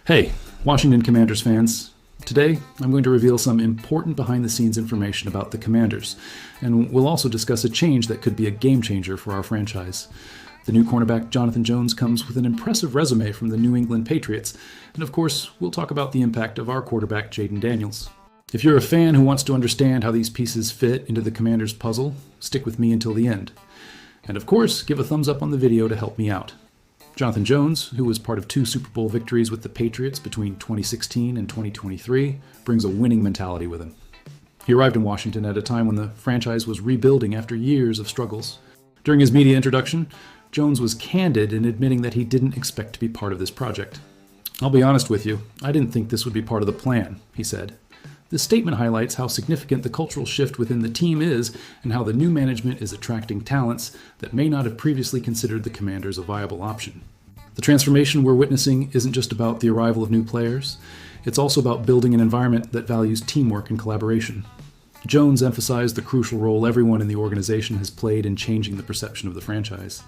Hey, Washington Commanders fans. Today, I'm going to reveal some important behind-the-scenes information about the Commanders, and we'll also discuss a change that could be a game-changer for our franchise. The new cornerback Jonathan Jones comes with an impressive resume from the New England Patriots, and of course, we'll talk about the impact of our quarterback Jayden Daniels. If you're a fan who wants to understand how these pieces fit into the Commanders' puzzle, stick with me until the end. And of course, give a thumbs up on the video to help me out. Jonathan Jones, who was part of 2 Super Bowl victories with the Patriots between 2016 and 2023, brings a winning mentality with him. He arrived in Washington at a time when the franchise was rebuilding after years of struggles. During his media introduction, Jones was candid in admitting that he didn't expect to be part of this project. "I'll be honest with you, I didn't think this would be part of the plan," he said. This statement highlights how significant the cultural shift within the team is and how the new management is attracting talents that may not have previously considered the Commanders a viable option. The transformation we're witnessing isn't just about the arrival of new players, it's also about building an environment that values teamwork and collaboration. Jones emphasized the crucial role everyone in the organization has played in changing the perception of the franchise.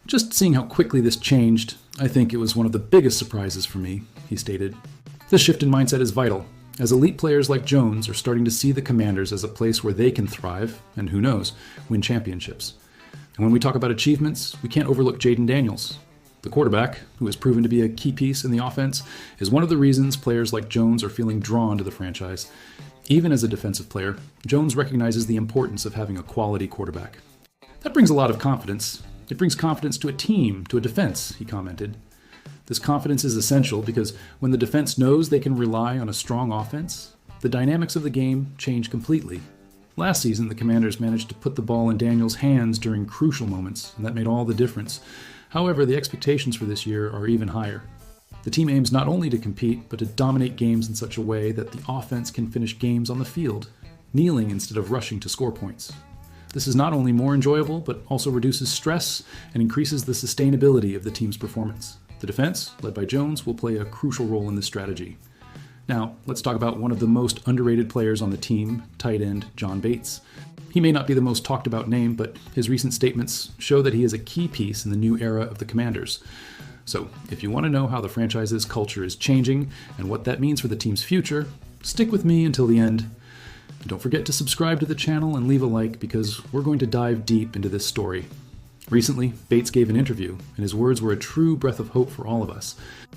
"Just seeing how quickly this changed, I think it was one of the biggest surprises for me," he stated. This shift in mindset is vital, as elite players like Jones are starting to see the Commanders as a place where they can thrive, and who knows, win championships. And when we talk about achievements, we can't overlook Jayden Daniels. The quarterback, who has proven to be a key piece in the offense, is one of the reasons players like Jones are feeling drawn to the franchise. Even as a defensive player, Jones recognizes the importance of having a quality quarterback. "That brings a lot of confidence. It brings confidence to a team, to a defense," he commented. This confidence is essential because when the defense knows they can rely on a strong offense, the dynamics of the game change completely. Last season, the Commanders managed to put the ball in Daniels' hands during crucial moments, and that made all the difference. However, the expectations for this year are even higher. The team aims not only to compete, but to dominate games in such a way that the offense can finish games on the field, kneeling instead of rushing to score points. This is not only more enjoyable, but also reduces stress and increases the sustainability of the team's performance. The defense, led by Jones, will play a crucial role in this strategy. Now, let's talk about one of the most underrated players on the team, tight end John Bates. He may not be the most talked about name, but his recent statements show that he is a key piece in the new era of the Commanders. So, if you want to know how the franchise's culture is changing and what that means for the team's future, stick with me until the end. And don't forget to subscribe to the channel and leave a like because we're going to dive deep into this story. Recently, Bates gave an interview, and his words were a true breath of hope for all of us.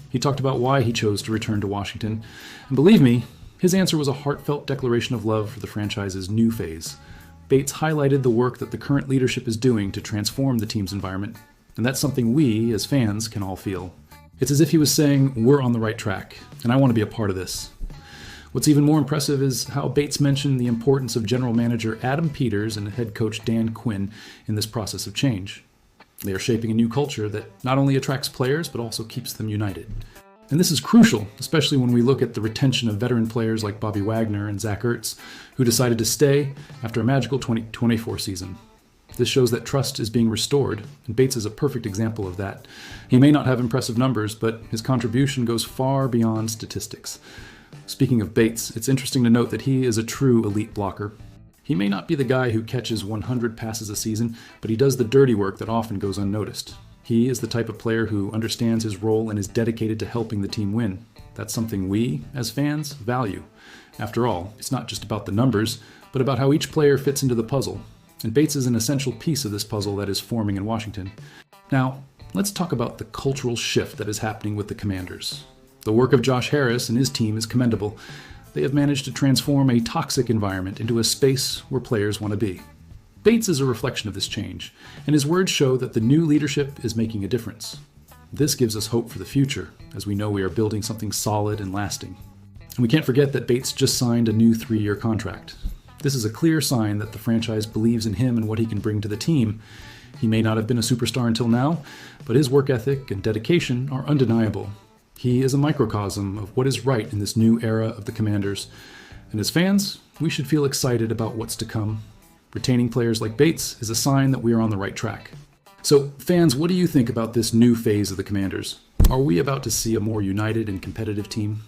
He talked about why he chose to return to Washington, and believe me, his answer was a heartfelt declaration of love for the franchise's new phase. Bates highlighted the work that the current leadership is doing to transform the team's environment, and that's something we, as fans, can all feel. It's as if he was saying, "We're on the right track, and I want to be a part of this." What's even more impressive is how Bates mentioned the importance of general manager Adam Peters and head coach Dan Quinn in this process of change. They are shaping a new culture that not only attracts players, but also keeps them united. And this is crucial, especially when we look at the retention of veteran players like Bobby Wagner and Zach Ertz, who decided to stay after a magical 2024 season. This shows that trust is being restored, and Bates is a perfect example of that. He may not have impressive numbers, but his contribution goes far beyond statistics. Speaking of Bates, it's interesting to note that he is a true elite blocker. He may not be the guy who catches 100 passes a season, but he does the dirty work that often goes unnoticed. He is the type of player who understands his role and is dedicated to helping the team win. That's something we, as fans, value. After all, it's not just about the numbers, but about how each player fits into the puzzle. And Bates is an essential piece of this puzzle that is forming in Washington. Now, let's talk about the cultural shift that is happening with the Commanders. The work of Josh Harris and his team is commendable. They have managed to transform a toxic environment into a space where players want to be. Bates is a reflection of this change, and his words show that the new leadership is making a difference. This gives us hope for the future, as we know we are building something solid and lasting. And we can't forget that Bates just signed a new 3-year contract. This is a clear sign that the franchise believes in him and what he can bring to the team. He may not have been a superstar until now, but his work ethic and dedication are undeniable. He is a microcosm of what is right in this new era of the Commanders. And as fans, we should feel excited about what's to come. Retaining players like Bates is a sign that we are on the right track. So, fans, what do you think about this new phase of the Commanders? Are we about to see a more united and competitive team?